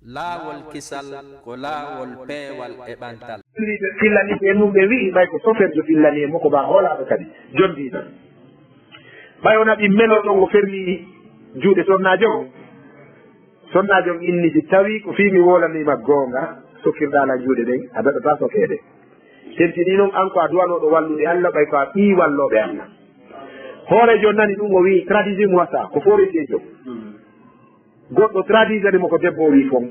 laawol kisal ko laawol peewal e ɓantal. fillani ɓe num ɓe wi ɓay ko sofirde fillani e makko ba hoolaɓe kadi jondina ɓay ona ɓi meloɗon o ferli juuɗe sonnajo on sonnajo on inni si tawi ko fimi wolanima goonga sokkirɗala juuɗe ɗen a daɗata sokede tentini noon an ko a duwanoɗo wallude allah ɓay ko a ɓi walloɓe allah hoorejo nani ɗum o wi tradisime wasa ko foretejo goɗɗo tradisere mo ko debbo o wi fon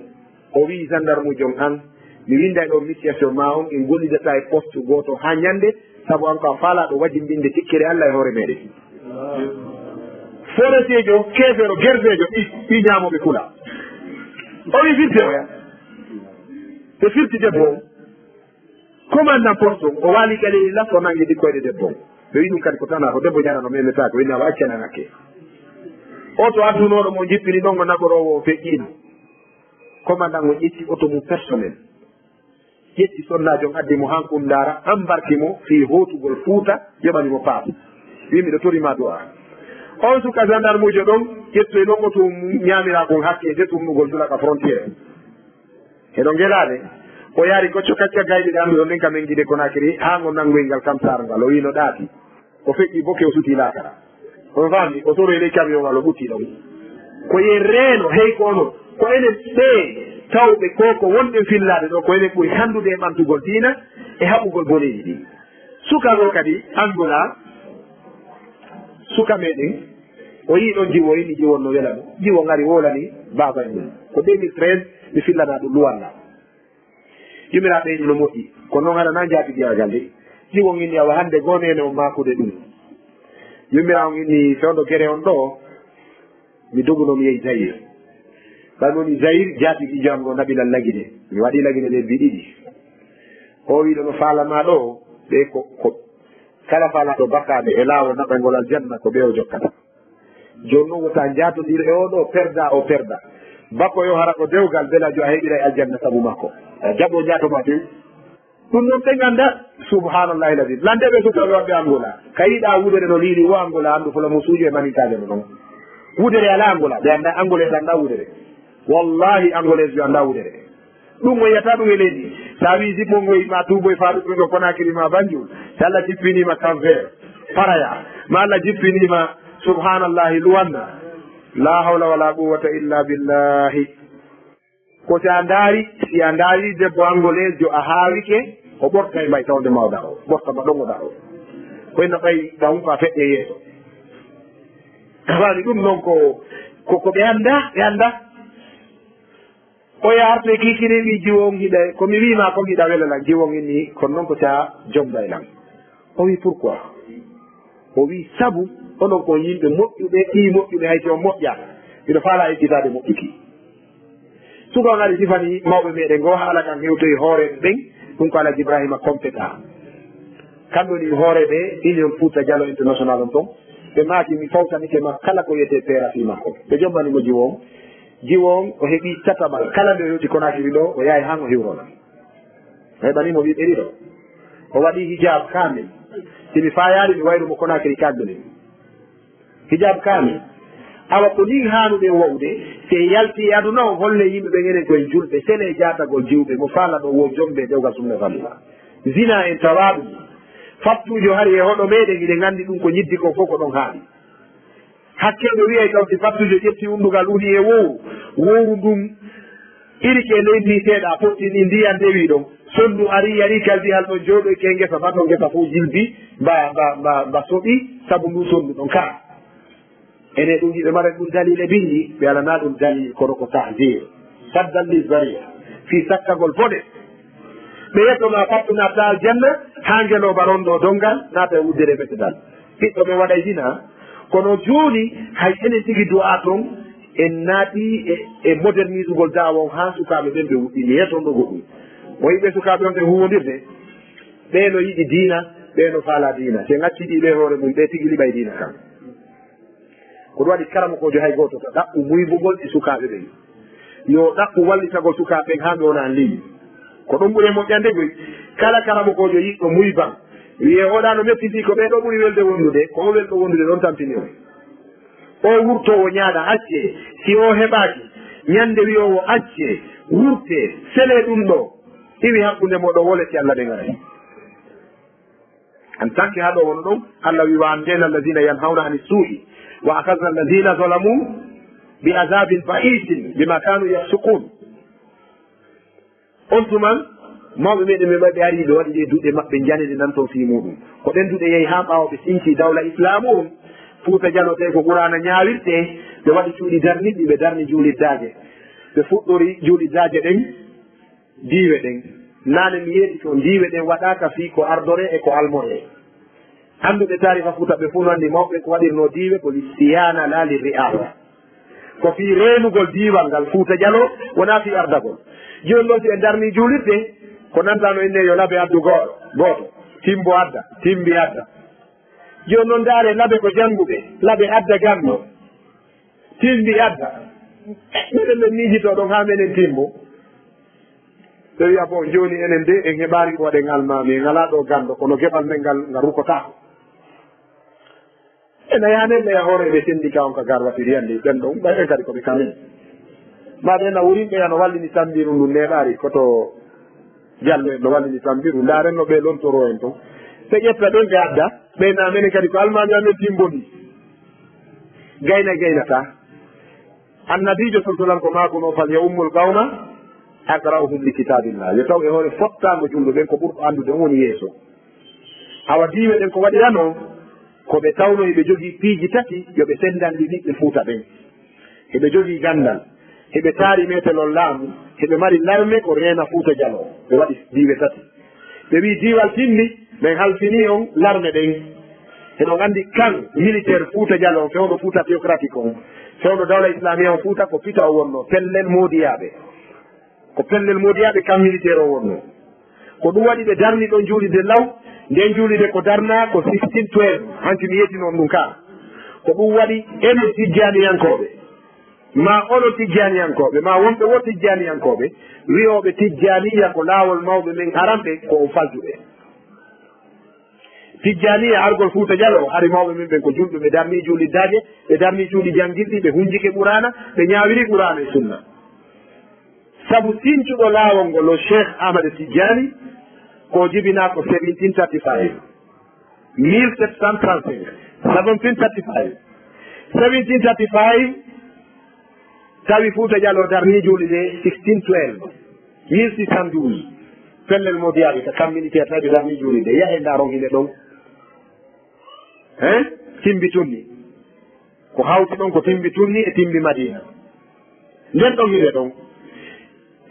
o wi gendarme ujon an mi winday ɗo mission ma on en gollidata e poste goto ha ñande saabu an ko a faalaɗo wajimbinde tikkere allah e hoore meɗen foretejo keefero gerdejo ɓi ñamoɓe kula o wi firte oya ɓe firti debbo o commandant poste o waali galeli las o nangue ɗikkoyɗe debbo ɓe wi ɗum kadi ko tana ko debbo ñarano memeta ko winama accana ngakke o to addunoɗo mo jippini ɗon ngo nagorowo o feƴƴino commandant o ƴetti auto mum personnel ƴetti sonnajo on addi mo hankundara embarque mo fi hotugol Fuuta yoɓani mo paas wi miɗo torima du'a on suka gendarme ujo ɗon ƴetto e ɗon auto ñamira kon hakke de tumnugol dulaka frontiére eɗo gelade o yaari gocco kacca gayɗe ɗe anduɗon ɗen kamen guide Conakry ha ngo nangoyngal kam sar ngal o wino ɗaati o feƴƴi bokke o suti lakara on fami o toro ele camion walla o ɓutti ɗon ko yen reeno hey kono ko enen ɓe tawɓe koko wonɓe fillade ɗo ko enen ɓuuri handude e ɓantugol diina e haɓugol boneji ɗi sukago kadi Angola suka meɗen o yi ɗon jiwo yini jiwon no welano jiwo ngari wolani baba en ɗum ko 2013 mi fillana ɗum luwalla yimiraɓe eni no moƴƴi ko noon haɗana jaabi diyagal de jiwon inni awa hande gonene o makude ɗum yummira on inni fewdo guere on ɗo mi doguno mi yehi Zaïre ɓay woni Zaïre jaatigi jango naɓilal lagine mi waɗi lagine ɗe mbi ɗiɗi o wiɗo no falama ɗo ɓe ko kala falaɗo bakkaɓe e laawol naɓagol aljanna ko ɓe o jokkata joni noon wota jatodira e oɗo perda bakko yo hara ko dewgal belajo a heɓira e aljanna saabu makko jaɓo jatoma tew ɗum noon ɓe ganda subhanallahi lazim landeɓe sukaɓe waɓɓe Angola kayiɗa wudere no liiri wo Angola andu fula mo suuji e manitaje no noon wudere ala Angola ɓe anda angolais anda wudere wallahi angolais yo anda wudere ɗum o yiyata ɗum e leydi sa wi jippongoy ma tuuboy fa ɗuɗɗugo Conakry ma Banjul so Allah jippinima Cap-Vert Paraya ma Allah jippinima subhanallahi Luanda la hawla wala quwwata illa billahi ko si a ndaari debbo angolais jo a haawike o ɓorta e mbay tawde mawɗa o ɓorta ma ɗongoɗa o koyno ɓay ɗawum fa feƴƴe yeeso waɗi ɗum noon ko ɓe anda o yarto kikini wi jiwon hiɗa komi wima ko hiɗa welalan jiwon inni kono noon ko sa jombaylan o wi pourquoi o wi saabu onon ko yimɓe moƴƴuɓe ɗi moƴƴuɓe hay so moƴƴa ino faala ekkitade moƴƴuki suka on ari sifani mawɓe meɗen go haala kan hewtoyi hooreɓe ɓen ɗum ko Alaji Ibrahima compéta kamɓe ni hooreɓe union Fouta Diallo international on toon ɓe maaki mi fawtanike ma kala ko wiyete pérafi makko ɓe jommanimo jiwon o heeɓi tatamal kala nde hewti Conakry ɗo o yaahi han o hiwrona o heɓanimo wi ɗeri ɗo o waɗi hijab kamil simi fayari mi wayrumo Conakry kaggene hijab kamil awa ko ni hanuɗe wowde se yalti aduna o holle yimɓe ɓen enen koye julɓe sene jatagol jiwɓe mo faala ɗo wo jomɓe dewgal sumne falluwa zina en tawa ɗum fattujo hari e hoɗo meɗen iɗe gandi ɗum ko ñiddi ko fof ko ɗon haaɗi hakkeɓe wiyay taw si fattujo ƴetti undugal uni e wowru ndun iri ke leydi seeɗa fottini ndiyan dewi ɗon sondu ari kaldi hal ɗon jooɗoyke ngesa fa ɗon ngesa fof jilbi mba soɓi saabu ndu sondu ɗon kara ene ɗum yiɓe mbaɗa ɗum dalile bindi ɓe alana ɗum dalil kono ko tahdir saddalli zaria fi sakkagol boɗe ɓe yettoma fattu natta aljanna ha ngeloba ron ɗo dongal naata e wuddere ɓetedal ɓiɗɗo ɓe waɗa jina kono joni hay enen tigi du'a toon en naati e modernise ugol dawa on ha sukaɓe ɓen ɓe wuɗɗini yeton ɗo goɗɗum o yiɓe sukaɓe on ɓe huwodirde ɓe no yiɗi diina ɓe no faala diina se gacciɗi ɓe hoore mum ɓe tigi liɓay diina kam ko ɗum waɗi karamakojo hay goto to ɗaɓɓu muybugol e sukaɓe ɓen yo ɗaɓɓu wallitagol sukaɓe ɓen ha ɓe wona en ligne ko ɗum ɓuuri moƴƴande goy kala karamakojo yiɗɗo muyban wiye oɗa no mettiti ko ɓeɗo ɓuuri welde wondude komo welɗo wondude ɗon tampini o wurtowo ñaaɗa acce si o heɓaki ñande wiyowo acce wurte sele ɗum ɗo iwi hakkunde moɗon wolete allah ɓe ngari en tant que haɗo wono ɗon allah wi wa antena alladina yanhawna ani suu'i wa akadna alladina zalamu bi azabin ba'isin bima kanu yafsukun on tuman mawɓe meɗen ɓe ɓe ari ɓe waɗi ɗe duɗe maɓɓe janede nan toon fi muɗum ko ɗen duɗe yehi ha ɓawo ɓe sinci dawla islamu on Fuuta Jallo te ko ɓurana ñawirte ɓe waɗi cuuɗi darniɗɗi ɓe darni juuliddaje ɓe fuɗɗori juuliddaje ɗen diiwe ɗen nane mi yeeɗi to diiwe ɗen waɗaka fii ko ardore e ko almore annduɓe tarifa Fuuta ɓe fuu no anndi mawɓe ko waɗirno diiwe ko listiyana laali ri'asa ko fii renugol diiwal ngal Fuuta Jallo wona fii ardagol joni ɗon si ɓe darni juulirde ko nantano enne yo laabe addu gooto timbo adda timbi adda joni noon ndaare labe ko jannguɓe labe adda ganno timbi adda minen ɓe miijito ɗon ha menen timbo ɓe wiya bon joni enen de en heɓari waɗen almami en ala ɗo ganndo kono geɓal men ngal rukkotako ena yanen ɓeya hoore ɓe syndicat on ka garwatiri andi ɓen ɗon ɓayɓen kadi koɓe kamen maɗa ena wurimɓe ano wallini tambiru ndu neɗari koto Jallo en no wallini tambiru ndarenno ɓe lontoro en ton ɓe ƴetta ɗon ɓe adda ɓeyna menen kadi ko almami amen timboni gaynata annabijo sallallahu ko makuno fal ya ummul qawma aqra'uhum li kitabillah yo taw e hoore fottago julɗo ɓen ko ɓurɗo andude on woni yeeso awa diiwe ɗen ko waɗirano ko ɓe tawno eɓe jogii piiji tati yoɓe sendandi ɓiɓɓe Fuuta ɓen eɓe jogii gandal heɓe taari metelol laamu heɓe mari larme ko reena Fuuta Jallo ɓe waɗi diiwe tati ɓe wi diwal timmi ɓen halfini on larme ɗen eɗon anndi kan militaire Fuuta Jallo on fewno Fuuta théocratique on fewno dawla islamia on Fuuta ko pita o wonno pellel moodiyaɓe ko pellel moodiyaɓe kan militaire o wonno ko ɗum waɗi ɓe darni ɗon juulide law nden juulide ko darna ko 1612 hanki mi yetti noon ɗum ka ko ɗum waɗi enen tijjaniyankoɓe ma oɗo tijjaniyankoɓe ma wonɓe wo tijjaniyankoɓe wiyoɓe tijjaniya ko laawol mawɓe men aranɓe ko o falduɓe tijjaniya argol Fuuta Jallo ari mawɓe men ɓen ko julɓe ɓe darni juuliddaje ɓe darni cuuɗi janngirɗi ɓe hunjike ɓurana ɓe ñaawiri ɓurana e sunna sabu sincuɗo laawol ngol o Cheikh Ahmad Tidjani ko jibina ko 1735 1735 tawi Fuuta Jallo darni juuli ɗe 1612 1612 pellel modiyaɓe ko kam militaire tawi ɓe darni juuli ɗe yahe ndaron hine ɗon timbi tunni ko hawti ɗon ko timbi tunni e timbi Madina nden ɗon hine ɗon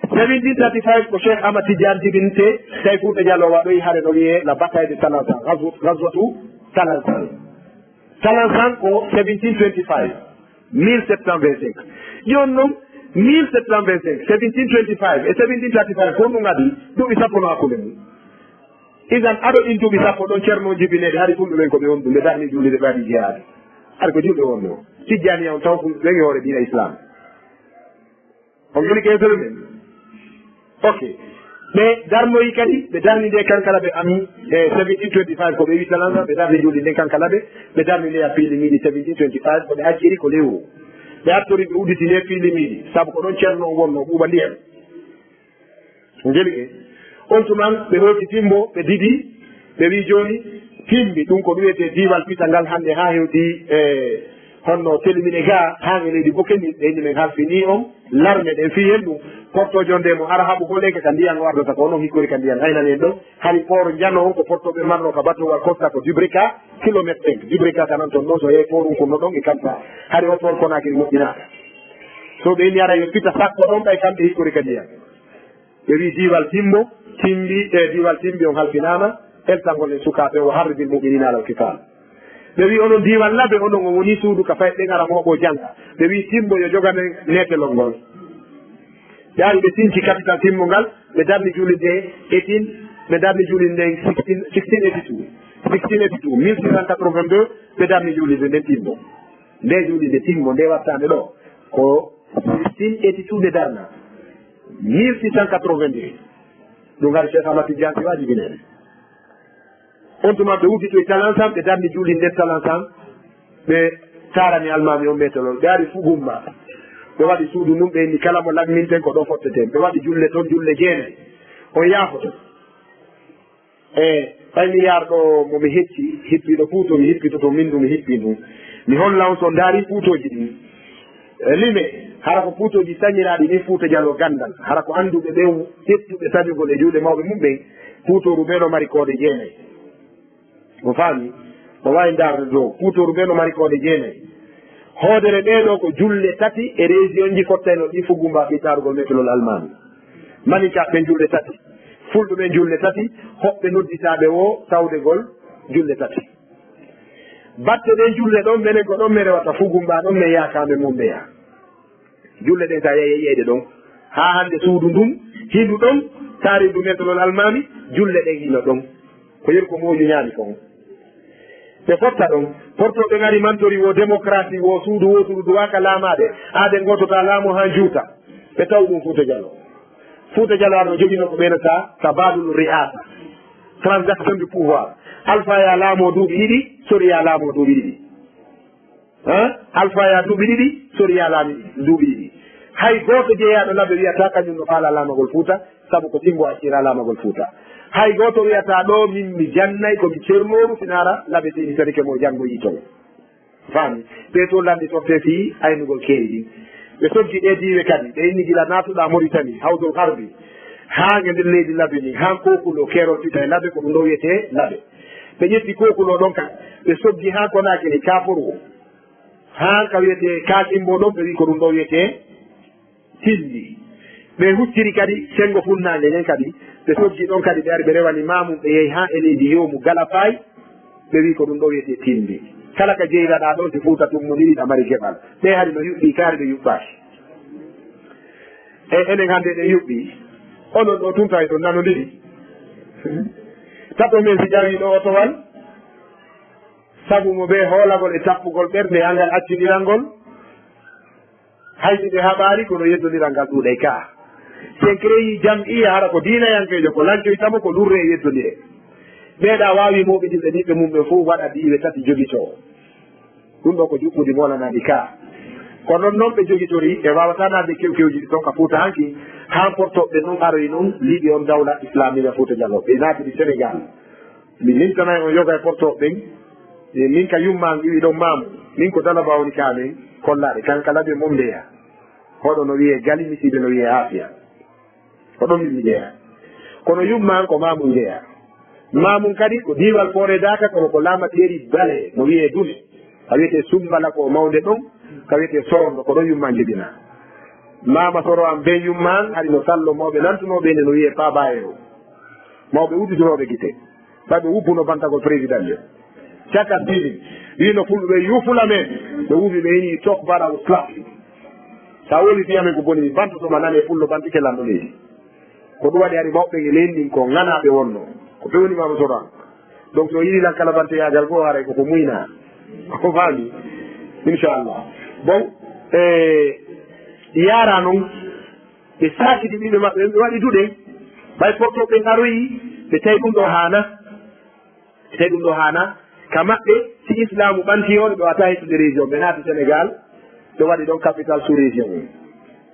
1735 ko Cheikh Ahmad Tidiane jibinte tawi Fuuta Jallo waɗoyi haare ɗo wiye la bataille de Talansan gazwatu Talansan ko 1725 1725 joni noon 1725 1725 e 1735 ko ɗum adi duuɓi sappo no hakkude mum isan aɗo ɗin duuɓi sappo ɗon ceerno jibineɗe haɗi fulɓe ɓen ko ɓe wonɗum ɓe darni juulide ɓe waɗi jihaade haɗa ko julɓe wonno tijjani on taw fulɓe ɓen e hoore diina islam on joni keesere men ok ɓe darnoyi kadi ɓe darni nde kankala ɓe ami e 1725 ko ɓe wi talanga ɓe darni juulde nden kankala ɓe darni nde a piili miiɗi 1725 ko ɓe acciri ko lewru ɓe attori ɓe udditi nde piili miiɗi saabu ko ɗon ceerno o wonno ɓuuɓa ndiyam jeli e on tuman ɓe hoti timbo ɓe didi ɓe wi joni timbi ɗum ko ɗum diwal pita ngal hannde ha hewti honno telimine ga ha e leydi Bokeni ɓeyni men halfini on larme ɗen fi hen ɗum portojo nde mo ara haɓu holleke ka ndiyan o ardata ko onon hikkori ka ndiyan haynanen ɗon hay port jano on ko portoɓe marno ka battowal costa ko Dubrika kilométre 5 Dubrika kanan toon ɗon so yehi port um konno ɗon e kamsa hari o port Konakiri moƴƴinaka so ɓe ni ara yo pita sakko ɗon ɓay kamɓe hikkori ka ndiyan ɓe wi diwal timbo timbi e diwal timbi on halfinama eltangol e sukaɓe o harridil muɓinina alal kital ɓe wi onon diwal labbe onon o woni suudu ka fay ɓe gara moɓo janga ɓe wi timbo yo joganen netelol ngol ɓe ari ɓe sinci capital timmo ngal ɓe darni juulide etin ɓe darni juulide nden 1682 1682 ɓe darni juulide nden timmo nde juulide timmo nde wattande ɗo ko 1682 ɓe darna 1682 ɗum gari Cheikh Ahmad Tidiane si wajibinede on tuma ɓe wuti to e Talansan ɓe darni juuli nder Talansan ɓe tarani almami on metelol ɓe ari fu gumma ɓe waɗi suudu mum ɓe ni kala mo lamminten ko ɗo fotteten ɓe waɗi julle toon julle jeenayi on yaafoto ɓaymi yarɗo momi hecci hippiɗo Fuuto mi hippitoto min du mi hippi ɗum mi holla on so ndaari Fuutoji ɗin lime hara ko Fuutoji sañiraɗi ni Fuuta Jallo gandal hara ko annduɓe ɓe ƴettuɓe tañugol e juuɗe mawɓe mum ɓen Fuutoru ɓe no mari koode jeenayi mo faami o wawi ndarde dow Fuutoru ɓe no mari koode jeenayi hoodere ɗeɗo ko julle tati e région ji fottayno ɗi Fugumba ɓitarugol mételol almami manika ɓen julle tati fulɓe ɓen julle tati hoɓɓe nodditaɓe o tawdegol julle tati batte ɗen julle ɗon minen ko ɗon mi rewata Fugumba ɗon mi yakame mum ɓeya julle ɗen sa yeyi yeyde ɗon ha hande suudu ndun hindu ɗon taari ndu mételol almami julle ɗen hino ɗon ko yeri ko moƴu ñaami kon ɓe fotta ɗon portoɓe gari mantori wo démocratie wo suudu wotudu duwaka laamaɗe aade gotota laamu ha juuta ɓe taw ɗum Fouta Jallo aɗo joguino ko ɓeynata tabadul riasa transaction du pouvoir alpha ya laamo duuɓi ɗiɗi sori ya laamo duuɓi ɗiɗi alpha ya duuɓi ɗiɗi sori ya laami duuɓi ɗiɗi hay goto jeeyaɗo labɓe wiyata kañum no faala laamagol Fouta saabu ko timbo accira laamagol Fouta hay goto wiyata ɗo min mi jannayyi komi ceernoru finara laɓe teni tari ke mo janngoyi ton faami ɓe to landi torte fi aynugol keeri ɗin ɓe soggi ɗe diwe kadi ɓe inni gila natuɗa Mauritanie hawdol harbi haa ge nder leydi laɓe ni han kokulo kerol fita e laɓe ko ɗum ɗo wiyete laɓe ɓe ƴetti kokulo ɗon kan ɓe soggi ha Konakiri Kafuru han ka wiyete Kakimbo ɗon ɓe wi ko ɗum ɗo wiyete Tilli ɓe hucciri kadi sengo funnage nen kadi ɓe soggi ɗon kadi ɓe ari ɓe rewani mamum ɓe yehi ha e leydi yomu Galapay ɓe wi ko ɗum ɗo wiyete Tilli kala ka jeyraɗa ɗon si Fouta tummoniri ɗa mari geɓal ɓe hari no yuɓɓi kaari ɓe yuɓɓaki e enen hannde ɗen yuɓɓi onon ɗo tumta e ɗon nanodiri taɓo men si ƴawi ɗo otowal sabu mo ɓe hoolagol e tappugol ɓerde angal accidiral ngol haysiɓe haɓaari kono yeddodiral ngal ɗuuɗay ka sen créyi jam'iya hara ko diinayankejo ko lancoytamo ko lurre e yeddodire ɓeeɗa wawi moɓiɗinɓe ɗiɓɓe mum ɓe fof waɗa diiwe tati jogitoo ɗum ɗo ko juɓɓudi molanaɗi ka kono noon noon ɓe jogitori ɓe wawata nade kewkewji ɗi toon ka Fouta hanki han portoɓe noon aroyi noon liiɓi on dawla islamique Fouta Jallo ɓe naatiri Sénégal mi nimtanayi on yoga e portoɓe ɓen min ka yumma iwi ɗon mamu min ko dalaba woni kamen kollaɗe kanka laɓe mom ndeya hoɗo no wiye gali misiɓe no wiye Afia hoɗon mimi ndeya kono yumma ko mamu ndeya mamum kadi ko diwal Fore Daka kono ko laamateri bale no wiye Dune ka wiyete Sumbala ko mawde ɗon ka wiyete Sorondo ko ɗon yumma jibina mama soro am be yumman hari no sallo mawɓe nantunoɓe nde no wiye Pabayero mawɓe udditinoɓe gite saɓe wubbuno bantagol président yo caka sini wino fulɓe yufula men ɓe wuubi ɓe ini tok mbaɗa o slap sa woli fiyamen ko boni bantotoma nane fullo bantike lanɗo leydi ko ɗum waɗi hari mawɓe e leydi ko nganaɓe wonno ko pewnimama soran donc so yiɗi lan kala banteyagal goo haray koko muyna ko faami inchallah bon yara noon ɓe sakiti ɓiɓe maɓɓe ɓe waɗi duɗe ɓay portoɓe aroyi ɓe tawi ɗum ɗo hana ka maɓɓe si islamu ɓanti on ɓe wata hettude région ɓe naati Sénégal ɓe waɗi ɗon capital sous région o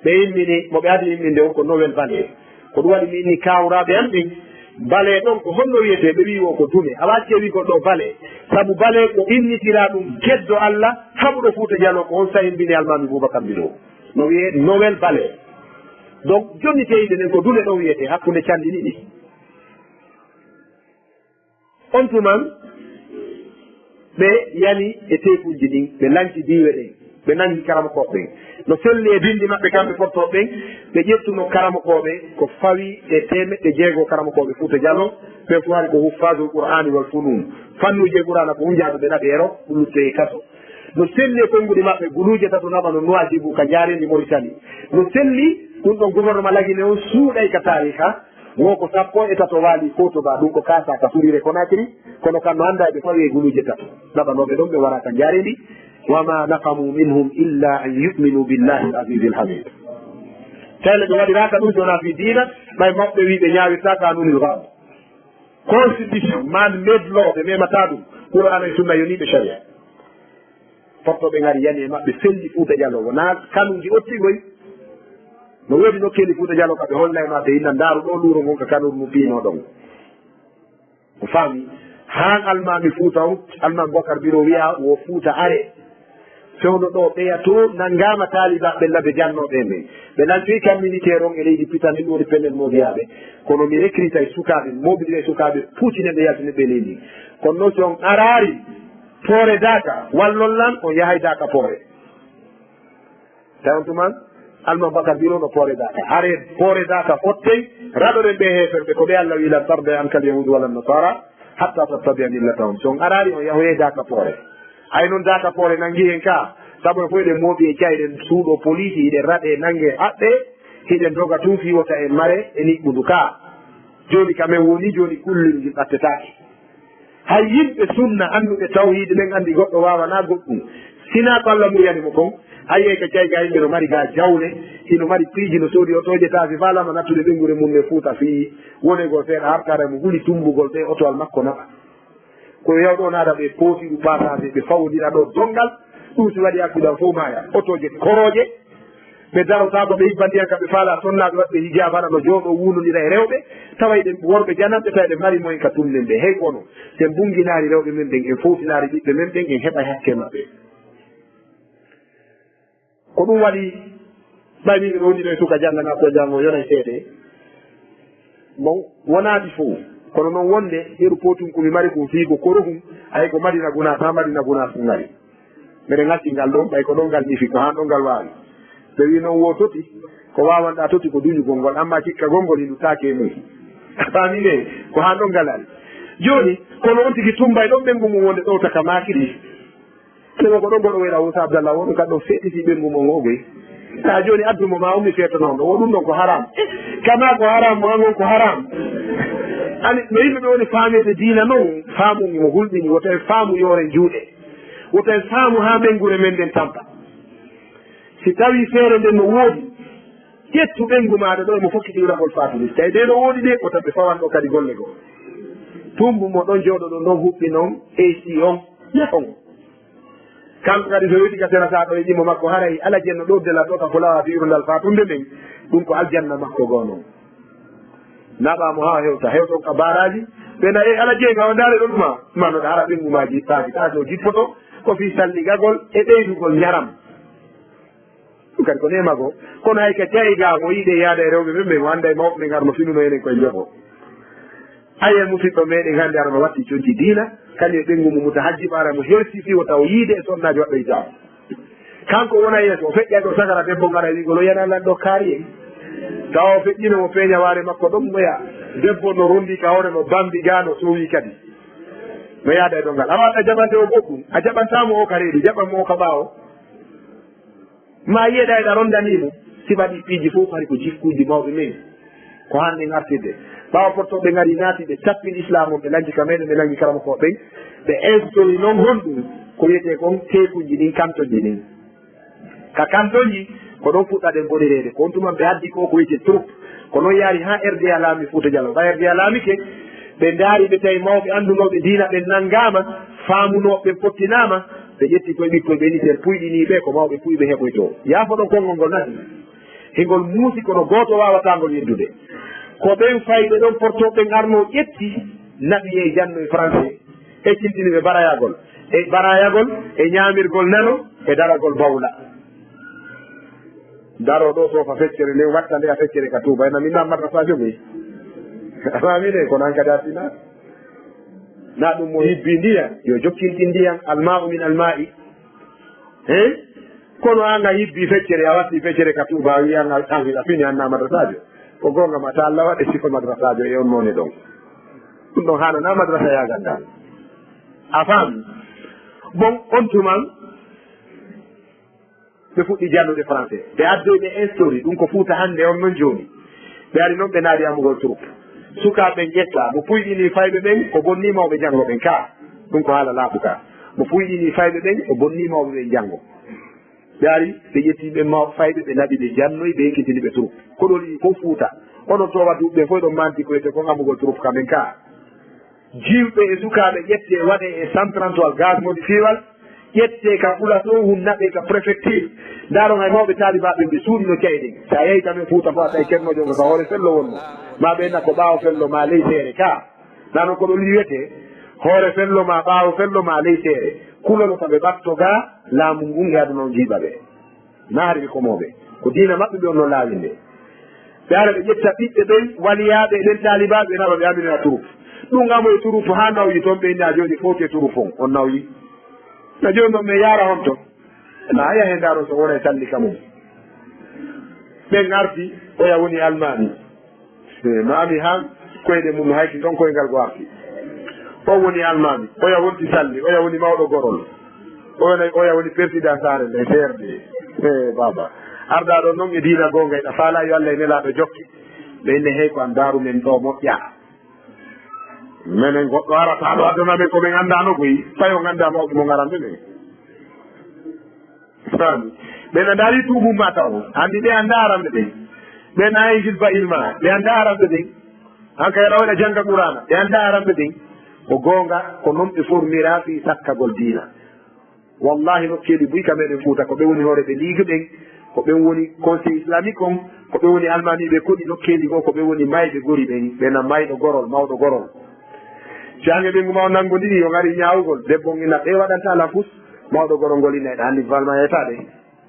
ɓe immini moɓe adi imminde on ko Novel Bale ko ɗum waɗi mi inni kawraɓe an ɗin bale ɗon ko honno wiyete ɓe wi o ko Dune a wacce wi ko ɗo bale saabu bale ko innitira ɗum keddo Allah haɓuɗo Fouta Jallo ko on sahimbini almami Boubacar Mbiɗo no wiye Novel Bale donc jonni teyɗe nden ko Dune ɗon wiyete hakkude candi ɗiɗi on tuman ɓe yani e tekuji ɗin ɓe lanci diwe ɗen ɓe nangi karamakoɓe ɓen no selli e bindi maɓɓe kamɓe portoɓe ɓen ɓe ƴettuno karamakoɓe ko fawi e 600 karamakoɓe Fouta Jallo ɓen fo hari ko huffadul qur'ani wal funun fannuji qur'ana ko hunjaɗo ɓe naɓeero ɓullutte e kaso no selli e konnguɗi maɓɓe guluje tato naɓa no Nouadhibou ka jarendi Mauritanie no selli ɗum ɗon gouvernement lagine on suuɗay ka tariha woko 13 waali Kotoba ɗum ko kasa ka surire Konakiri kono kam no anda ɓe fawi e guluje tato naɓanoɓe ɗon ɓe wara ka jarendi wama naqamu minhum illa an yuminu billahi l azizi l hamid tayle ɓe waɗiraka ɗum sona fi dina ɓay maɓɓe wi ɓe ñawirta kanunil gam constitution man made law ɓe memata ɗum qur'ana e sunna yoniɓe sharia portoɓe ngari yani e maɓɓe selli Fouta Diallo wona kanuji ottigoy no woodi nokkeeli Fouta Diallo kaɓe holla e maɓɓe yinna ndaaru ɗo luuro ngon ko kanuru mu piino ɗon o faami han almami Fouta on almami Bocar Biro wiya wo Fouta are fewno ɗo ɓeya to nanngama taalibaɓe labe jannoɓe ɓe ɓe lantoyi kam militaire on e leydi pitan min woni pellel modiyaɓe kono mi recruta e sukaɓe mobilise e sukaɓe puccineɓe yaltineɓe leydi kono noon si on arari poore daka wallon lan on yahay daka poore tawi on tuman almam Bakar Biro no poore daka are poore daka fottey raɗoɗen ɓe heferɓe ko ɓe Allah wi lan tarde an kal yahudu walla nasara hatta tattabia millatahum si on arari on yahoye daka poore hay noon daka poore nangi hen ka saabu fof eɗen mooɓi e cayɗen suuɗo police hiɗen raɗe nangue haɓɓe hiɗen doga tun fiwota en mare e niɓɓudu ka joni kamen woni joni kullin jin ɓattetaki hay yimɓe sunna anduɓe tawhide ɓen andi goɗɗo wawana goɗɗum sina ko Allah muyanimo kon haye ko cayga yimɓe no mari ga jawle hino mari piiji no soodi otoje taasi falama nattude ɓengure mum ne Fouta fi wonegol feeɗa hartare mo huuli tumbugol ɓe otowal makko naɓa ko yewɗo naɗa ɓe poosi ɗum ɓatade ɓe fawodira ɗo dongal ɗum si waɗi accident fof maya otoje koroje ɓe darotako ɓe hibbandiyan kamɓe faala sonnaɓe waɗɓe hijaba aɗa no jooɗo wunodira e rewɓe taway ɗen worɓe jananɓe tawi ɗe mari moyen ka tumnen ɓe hey kono sen bunginari rewɓe men ɗen en fowtinari ɓiɓɓe men ɗen en heɓa hakke maɓɓe ko ɗum waɗi ɓaymiɓe ɗowniɗo e suka jangana ko jango yonay seede bon wonaɗi fo kono noon wonde heru potum komi mari ko fiigo korohum ay ko madina gunas ha madina gunas ɗum ngari mbeɗe ngacci ngal ɗon ɓay ko ɗon ngal ɗifi ko han ɗon ngal wawi ɓe wi noon wo toti ko wawanɗa toti ko duñugol ngol amma cikka gongol hinɗutake e mum fami nde ko han ɗon ngal ari joni kono on tigui tumbay ɗon ɓengu mum wonde ɗo taka makiri ɗemo ko ɗon goɗo wayɗa Moussa Abdallah woɗum kadi ɗo feɗɗiti ɓengu mon ogoy ta joni addumo ma ummi feetonoon ɗo woɗum ɗon ko haram kama ko haram mo angon ko haram ani no yimɓe ɓe woni faamede diina noon faamu mo hulɓini wotawi faamu yoore juuɗe wotawi faamu ha ɓengure men nden tampa si tawi feere nden no woodi ƴettu ɓengu maɗa ɗo emo fokkiti ɗiragol fatude tawi ɗe no woodi ɗe ko taɓe fawanɗo kadi golle goo tumbu mo ɗon jooɗo ɗo ɗon huɓɓi noon AC on on kanko kadi so weɗi ka serata ɗo e ƴimmo makko haray ala jenno ɗo dela ɗo ka fulawa firundal fatunde nden ɗum ko aljanna makko goo noon naɓamo ha hewton ka baraji ɓena e ala jeega o ndaare ɗo ɗuma manoɗa hara ɓengumaji taaki ta so jippoto ko fi salligagol e ɓeydugol ñaram ɗum kadi ko nemago kono hay ka jayiga mo yiiɗe yaada e rewɓe ɓen ɓe mo anda e mawɓe ɓe garno finuno enen koye jogo ayen musidɗo meɗen hannde arano watti conci diina kañum e ɓengu mum muta hajji ɓaara mo hersifi o taw yiide e sonnaji waɗɗo e jam kanko wona yeeso o feƴƴay ɗo sagara debbo ngara wigol o yanalan ɗo kaari en tawa o feƴƴino mo peeña waare makko ɗon moya debbo no rondi ka hoore no bambi ga no sowi kadi no yaada e ɗo ngal awa a jaɓante o goɗɗum a jaɓantamo o ka reedu jaɓanmo o ka ɓaawo ma yiyeɗa eɗa rondanimo siɓaɗi piiji fof hari ko jikkuji mawɓe men ko hande artirde ɓawa pottoɓe gari naati ɓe tappin islam on ɓe lanci ka meɗen ɓe langi karama ko ɓen ɓe instauri noon honɗum ko wiyete kon tekuji ɗin kantoji ɗin ka kantoji ko ɗon fuɗɗaɗen boɗerede ko on tuman ɓe haddi ko wiyete troupe ko noon yaari ha RDA laami Fouta Diallo ɓa RDA laamike ɓe daari ɓe tawi mawɓe andunoɓe diina ɓe nanngama faamunoɓe pottinama ɓe ƴetti koye ɓikkoye ɓe niten puyɗiniɓe ko mawɓe puyɓe heɓoyto yaafo ɗon konngol ngol nati hengol muusi kono gooto wawatangol yeddude ko ɓen fayɓe ɗon portoɓe arno ƴetti naɓi e janno e français e cintiniɓe barayagol e ñamirgol nano e daragol bawla daro ɗo sofa feccere nde watta nde a feccere ka tuuba ena min na madrasa jogi amamine kono an kadi artina na ɗum mo hibbi ndiyan yo jokkinti ndiyan alma'u min alma'i kono anga hibbi feccere a watti feccere ka tuuba a wiyanga a fini anna madrasajo ko gonga ma ta Allah waɗe sifa madrasajo e on none ɗon ɗum ɗon hanana madrasa yaganda a faami bon on tuman ɓe fuɗɗi jannude français ɓe addoy ɓe instauri ɗum ko Fouta hannde on noon jooni ɓe ari noon ɓe naari amugol troupe sukaaɓe ƴetta mo puyɗini fayɓe ɓen ko bonni mawɓe janngo ɓen ka ɗum ko haala laaɓu ka mo puyɗini fayɓe ɓen ko bonni mawɓe ɓen janngo ɓe ari ɓe ƴettiɓe fayɓe ɓe naɓi ɓe jannoyi ɓe ekkitini ɓe troupe koɗol i fof Fouta onon towa duuɓe fof ɗon manti ko wiyete kon amugol troupe kamen ka jiwɓe e sukaaɓe ƴette waɗe e 133 gaz modifiwal ƴette ka ɓula ɗo hunnaɓe ka préfecture ndaaro hay mawɓe taalibaɓe ɓe suuɗino ceyɗen sa yehi kamen fuuta fo a tawi ceernojongo ka hoore fello wonno ma ɓenna ko ɓaawo fello ma ley seere ka nano ko ɗo wiyete hoore fello ma ɓaawo fello ma ley seere kulolo ko ɓe ɓatto ga laamu ngun e aduna o jiiɓa ɓe naari ɓe komoɓe ko diina maɓɓe ɓe on no laawi nde ɓe ara ɓe ƴetta ɓiɓɓe ɓen waliyaɓe ɗen taalibaɓe naɓa ɓe aminoya turup ɗum gamo e turup ha nawyi toon ɓe inni a joni foti e turup on on nawyi no joni noon ɓe yaara on to na aya he ndaaro so wona e sallika mum ɓen arti oya woni almami no ami han koyɗe mum hayki ɗon koyngal go arti o woni almami oya wonti salli oya woni mawɗo gorol oya woni président sare nde serde baba arda ɗo noon e diina gonga eɗa faala yo allah e nelaɗo jokki ɓe inne hey ko an darumen ɗo moƴƴa minen goɗɗo arata ɗo addunamen koɓe gandano koyi fayo ganda mawɓe mo garande ɓe fami ɓena daari tubum ma taw andi ɓe anda arande ɓen ɓe nayi jilba ilma ɓe anda arande ɓen han kay ɗawɗa jangga qurana ɓe anda arande ɓen ko gonga ko noon ɓe formira fi sakkagol diina wallahi nokkeɗi buy ka meɗen fuuta ko ɓe woni hoore ɓe ligue ɓen ko ɓen woni conseil islamique on ko ɓe woni almamiɓe koɗi nokkeɗi go ko ɓe woni mayɓe gori ɓen ɓena mayɗo gorol mawɗo gorol jange ɓen guma o nangodiri yo gari ñawugol debbo ina ɓe waɗanta ala fus mawɗo gorol ngol ina eɗa andi valma yetaɗe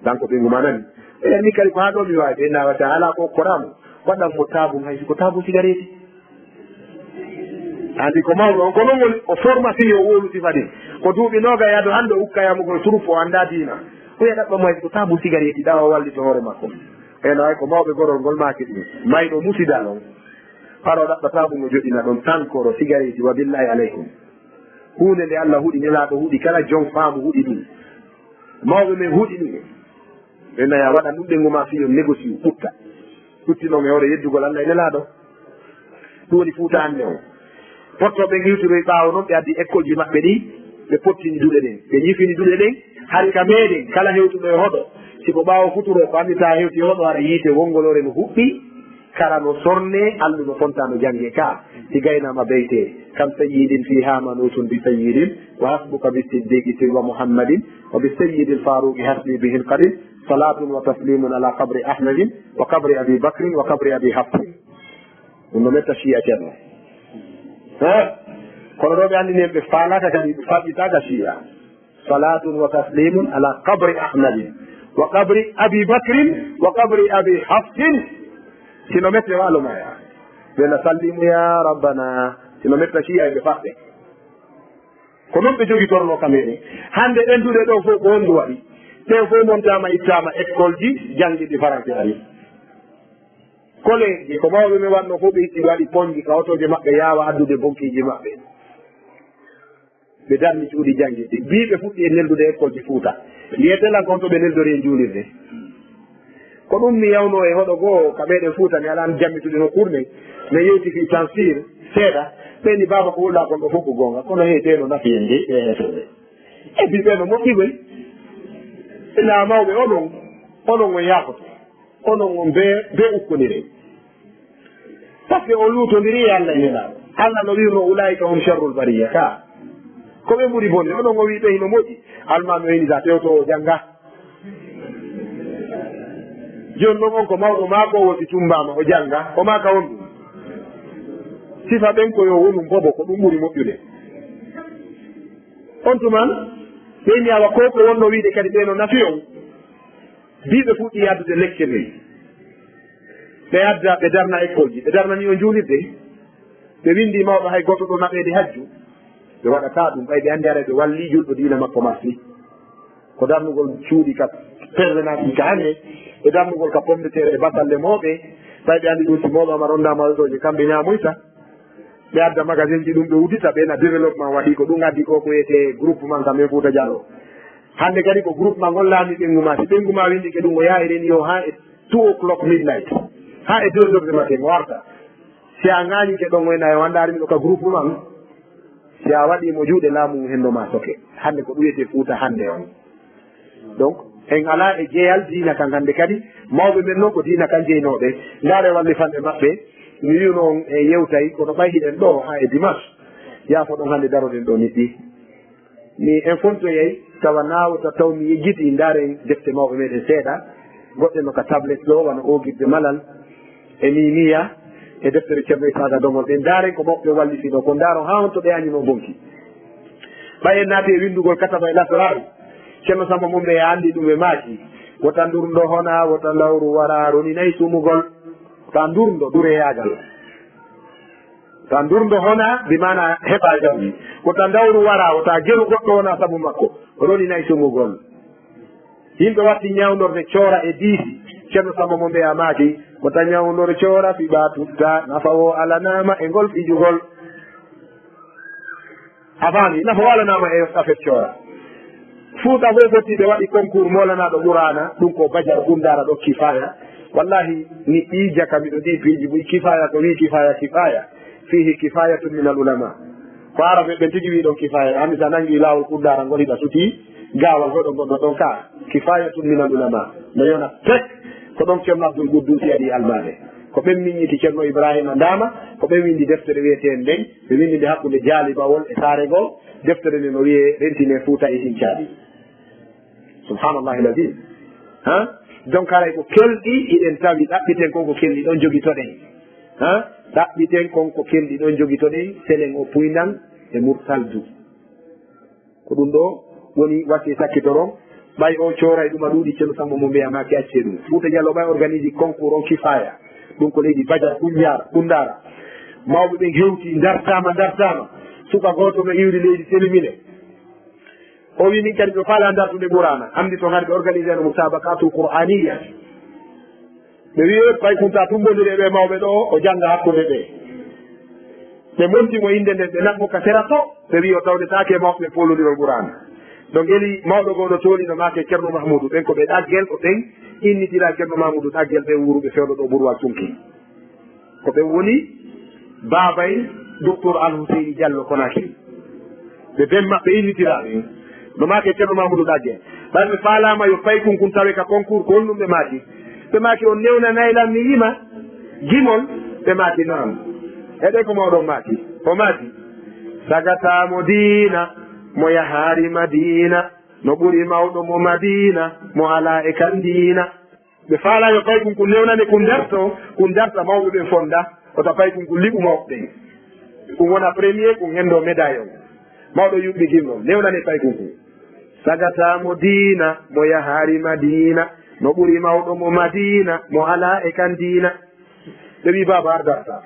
danko ɓe guma nani ɓeni kadi ko ha ɗo mi wawi ɓe nawata ala ko koramo waɗan mo tabum hay siko tabu cigarette andi ko mawɗo on ko noon woni o formation o woluti fadi ko duuɓi noga yaado hande o ukkayamugol troupe o anda diina oya ɗaɓɓamo hay ko tabu cigarette ɗa o wallito hoore makko eno hay ko mawɓe gorol ngol maki ɗum mayɗo musidal on haro ɗaɓɓata ɗum o joɗina ɗon tankoro cigarette wa billahi aleykum hunde nde allah huuɗi nelaɗo huuɗi kala jon faamu huuɗi ɗum mawɓe men huuɗi ɗum ɓe naya waɗa ɗum ɓe goma fiyo négocie ɓutta ɓuttinoon e hoore yeddugol allah e nelaɗo ɗum woni fuuta hande o pottoɓe giwtiroye ɓaawo noon ɓe addi école ji maɓɓe ɗi ɓe pottini duɗe ɗen ɓe ñifini duɗe ɗen hari ka meeɗen kala hewtuɗo e hoɗo siko ɓaawo futuro ko andita hewti hoɗo ara yiite wongolore no huɓɓi kala no sorne allu no fonta no jange ka si gaynama beyte kam sayyidin fi hamanutun bi sayyidin wa hasbuka bi siddiqi wa muhammadin wa bi sayyidi lfaruqi hasbi bihi lqadim salatun wa taslimun ala qabri ahmadin wa qabri abi bacrin wa qabri abi hafsin ɗum no metta chia ceerno kono ɗo ɓe andini ɓe faalaka kadi ɓe faɓɓitaka chia salatun wa taslimun ala qabri ahmadin wa qabri abi bacrin wa qabri abi hafsin sino mette walo maya ɓena sallimu ya rabbana sino metta chia ɓe faɓɓe ko noon ɓe jogi torno kameɗen hande ɗenduɗe ɗo fof ko hondu waɗi ɓen fof montama ittama école ji jangguiɗi français ari collége ko mawɓe men wanno fof ɓe itti waɗi poñji ka otoje maɓɓe yawa addude bonkiji maɓɓe ɓe darni cuuɗi jangguiɗi mbiɓe fuɗɗi e neldude école ji Fouta wiyetelan kon to ɓe neldori e julirde ko ɗum mi yawno e hoɗo goo ka ɓeɗen Fouta mi alano jammitude no ɓurmen mi yewti fi tansir seeɗa ɓeni baba ko wulla kon ɗo fof ko gonga kono heeteno nafi en de ɓe heetoɓe e bi ɓeno moƴƴiɓoy ina mawɓe onon on yakoto onon on be ukkonire par ce que on luutodiri allah henaɗo allah no wirno ulaika hum sharrul bariya ka ko ɓe ɓuuri bonde onon o wi ɓe hino moƴƴi almami o heni sa tewto o jangga joni noon on ko mawɗo maako o woti tumbama o jangga o maka on ɗum sifa ɓen koyo wonum bobo ko ɗum ɓuuri moƴƴude on tuman ɓeni awa ko ko wonno wiide kadi ɓeno nafi on mbiɓe fuɗɗi addude lecce men ɓe adda ɓe darna école ji ɓe darnani o juulirde ɓe windi mawɗo hay goto ɗo naɓede hajju ɓe waɗata ɗum ɓay ɓe andi ara ɓe walli julɗo diina makko masli ko darnugol cuuɗi ka pervenage ka hane ɓe darnugol ka pomme de terre e basalle mawɓe ɓay ɓe andi ɗum si mawɗo ama rondama ɗoje kamɓe ñamoyta ɓe adda magasin ji ɗum ɓe udita ɓena développement waɗi ko ɗum addi ko ko wiyete groupement kam e Fouta Diallo hande kadi ko groupement ngol laami ɓenguma si ɓenguma windi ke ɗum o yahiren yo ha e 2 o'clock midnight ha e 2 heures du matin o warta si a ŋañi ke ɗon wayna e wandari miɗo ka groupement si a waɗimo juuɗe laamu hennoma soke hande ko ɗum wiyete Fouta hande on donc en ala e jeeyal diina kan hande kadi mawɓe men noon ko diina kan jeynoɓe ndaare wallifanɓe maɓɓe mi wiwno e yewtay kono ɓayhiɗen ɗo ha e dimanche yaafo ɗon hande daroɗen ɗo niɗɗi mi infortoyey tawa nawata taw mi yejjiti ndaren defte mawɓe meɗen seeɗa goɗɗe no ka tablette ɗo wano ogirde malal e mimiya e deftere ceerno isaga dongol ɓe ndaren ko mawɓe wallitiɗo ko ndaro ha on to ɓe añino bonki ɓayen naati e windugol kataba e lasraɓe ceerno samba mum ɓe andi ɗum e maaki wota ndurdo hona wota lawru wara roni nayi sumugol ta ndurdo ɗureyagal ta ndurdo hona bimana heɓa jawdi wota dawru wara wota geru goɗɗo wona saabu makko roni nayi sumugol yimɓe watti ñawnorde coora e diisi ceerno samba mo mbiya maaki wota ñawnorde coora fiɓa tutta nafa o alanama e ngol fijugol a faami nafa o alanama e affaire coora fuuta fof fottiɓe waɗi concours molanaɗo ɓurana ɗum ko bajar gundara ɗo kifaya wallahi mi ɓiija ka miɗo ɗi piiji ɓuy kifaya ko wi kifaya fihi kifayatun min al ulama ko araɓe ɓen tigi wi ɗon kifaya andi sa nangi lawol gundara ngol hiɗa suti gawal hoɗo gonɗo ɗon ka kifayatun min al ulama no yona tek ko ɗon ceerno abdoul guddusi aɗi almade ko ɓen miññiti ceerno ibrahima ndama ko ɓen windi deftere wiyeten nden ɓe windi nde hakkude jaali bawol e saare goo deftere nde no wiye rentine fuuta e hincaaɗi subhanallahi lazim ha donc haray ko kelɗi iɗen tawi ɗaɓɓiten konko kelɗi ɗon jogitoɗen ha ɗaɓɓiten konko kelɗi ɗon jogitoɗen selen o puynan e mursaldu ko ɗum ɗo woni watti sakkitoron ɓay o coora e ɗum a ɗuuɗi ceerno samba mo mbiyamaki acce ɗum fuuta diallo ɓay organise concours on kifaya ɗum ko leydi badia ɓundara mawɓe ɓen hewti dartama suka goto no iwri leydi selimine o wi min kadi ɓe faala dartude ɓurana andi toon haade ɓe organisé no musabakatul qur'aniya ɓe wi ɓay kunta tumbodiri ɓe mawɓe ɗo o jangga hakkude ɓe montimo inde nden ɓe nabmo ka sera to ɓe wi o tawdetake mawɓe polodirol ɓurana donc eli mawɗo goɗo toolino make ceerno mahmoudou ɓen ko ɓe ɗaggel o ɓen innitira ceerno mahmoudou ɗaggel ɓe wuruɓe fewɗo ɗo ɓurwal tunki ko ɓen woni babay docteur alhuseyni diallo konakiri ɓe ɓen maɓɓe innitira no make ceerno mahmoudou ɗaggel ɓay ɓe faalama yo paykun kun tawe ka concours ko honɗum ɓe maaki on newna naylam mi yima gimol ɓe maaki noon eɗe ko mawɗon maaki o maaki sagatamo diina mo yahaari madina no ɓuri mawɗo mo madina mo ala e kan diina ɓe faala yo paykun kun newnane kun darta mawɓe ɓen fonda ota paykun kun liɓu mawɓe ɓen ɗum wona premier kun hendo médaille on mawɗo yuɓɓi gimol newnane paykun kun sagatamo diina mo yahaari madina no ɓuri mawɗo mo madina mo ala e kan diina ɓe wi baba ar darta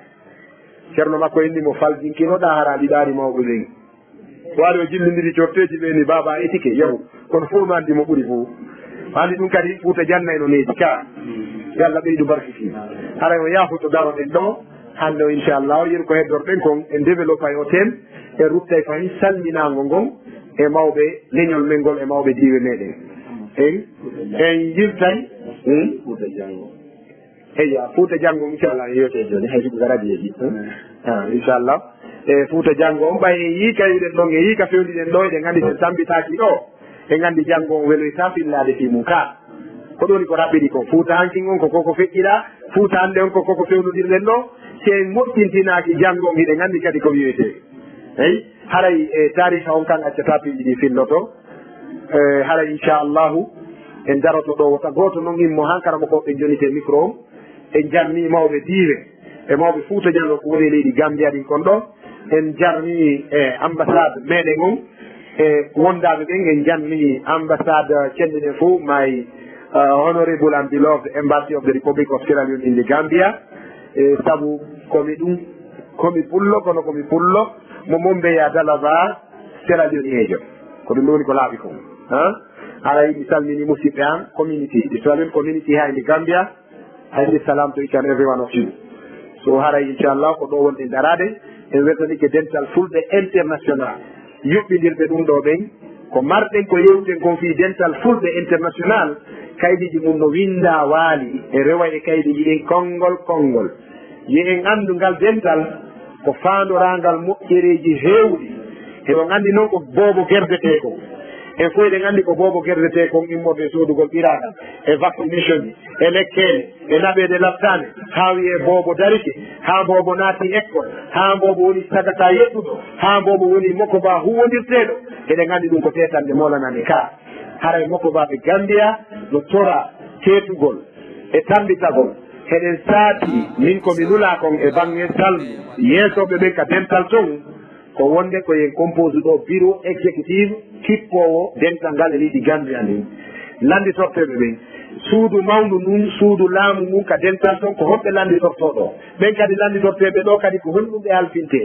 ceerno makko inni mo faljinkinoɗa hara ɗiɗaari mawɓe ɓen waari o jillidiri corteji ɓeni baba étike yahu kono fof no andi mo ɓuri fof andi ɗum kadi fuuta janna eno needi ka yallah ɓeydu barkiki haray o yaafoto daroɗen ɗo hande o inchallah o yen ko heddorɗen kon e développé o ten e ruttay fayi salminago ngon e mawɓe leñol men ngol e mawɓe diwe meɗen en yirtay eyya fuuta janggo inchallah yewte joni hay ɗum garadiyeji inchallah e fuuta janggo on ɓay en yiika yiɗen ɗon e yiika fewniɗen ɗo eɗen gandi sen tambitaki ɗo e gandi janggo on weloyta fillade fimum ka ko ɗoni ko raɓɓiɗi ko fuuta hankin on ko koko feƴƴiɗa fuuta hande on ko koko fewnodirɗen ɗo si en moƴƴintinaki janggo on hiɗen gandi kadi ko wiyete eyi haray e tariha on kan accata piiji ɗi filloto haray inchallahu en daroto ɗo wota goto noon immo hankara mo koɓe jonite micro o en jarni mawɓe diwe e mawɓe fuuta diallo ko woni leydi gambia ɗin kon ɗo en jarni e ambassade meɗen on e wondaɓe ɓen en janni ambassade cenɗeɗen fo my honorable and beloved embassy of the republic of Sierra Leone in the Gambia e saabu komi pullo kono komi pullo mo mombeya dalaba Sierra Leone ejo ko ɗum woni ko laaɓi kon haray mi salmini musidɓe an community the Sierra Leone community ha in the Gambia I give salam to each and every one of you so haray inchallah ko ɗo wonɗen darade en wertanike dental fulɓe international yuɓɓidirɓe ɗum ɗo ɓen ko marɗen ko yewten kon fi dental fulɓe international kaydiji mum no winda waali e rewa e kaydiji ɗin konngol yi en anndu ngal dental ko faandorangal moƴƴereji heewɗi eɗon anndi noon ko boobo gerdete ko e fof eɗen anndi ko boobo gerdete kon immoɓe soodugol ɓiraɗal e vaccination ji e lekkele e naɓede laftane haa wiye boobo darike haa boobo naati école haa boobo woni sagata yeɗɗuɗo haa boobo woni makko ba huwondirteɗo eɗen anndi ɗum ko tetande molanane ka haray makko baɓe Gambia no tora tetugol e tambitagol heɗen saati min komi lula kon e bange salmu yeesoɓe ɓen ka dental ton ko wonde koyen compose ɗo bureau exécutive kippowo dental ngal e leydi Gambia ndin landitorteɓe ɓen suudu mawndu ndun suudu laamu mum ka dental ton ko honɓe landitortoɗo ɓen kadi landitorteɓe ɗo kadi ko honɗumɓe halfinte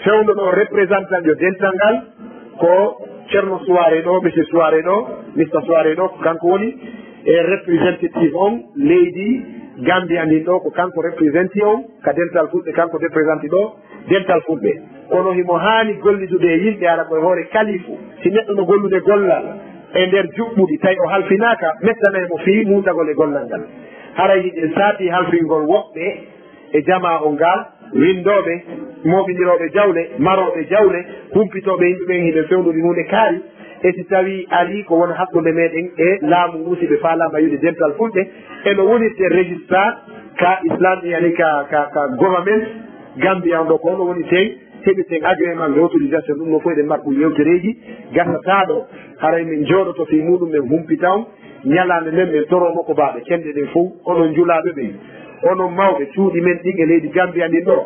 fewndo ɗo représentant yo dental ngal ko ceerno soiré ɗo monsieur soiré ɗo mista soiré ɗo ko kanko woni e représentative on leydi Gambia ndin ɗo ko kanko représenti on ka dental fulɓe kanko représenti ɗo dental fulɓe kono himo haani gollidude e yimɓe ara koye hoore kalifu si neɗɗo no gollude gollal e nder juɓɓuɗi tawi o halfinaka mettanayi mo fii mutagol e gollal ngal haray hiɗen saati halfingol woɓɓe e jama o ngal windoɓe moɓiniroɓe jawle maroɓe jawle humpitoɓe yimɓe ɓen hiɓe fewnude hunde kaari e si tawi ari ko wona hakkude meɗen e laamu musiɓe faalama yude dental fulɓe eno wonirte régistrat ka islam yani ka government Gambia on ɗo ko ono woni ten heɓiten agrément de autorisation ɗum no fof eɗen mbaɗ ɗum yewtereji gasataɗo haray min jooɗoto fi muɗum men humpitaw ñalande nden min toromo ko mbaɓe kende ɗen fof onon julaɓe ɓen onon mawɓe cuuɗi men ɗin e leydi Gambia ndin ɗo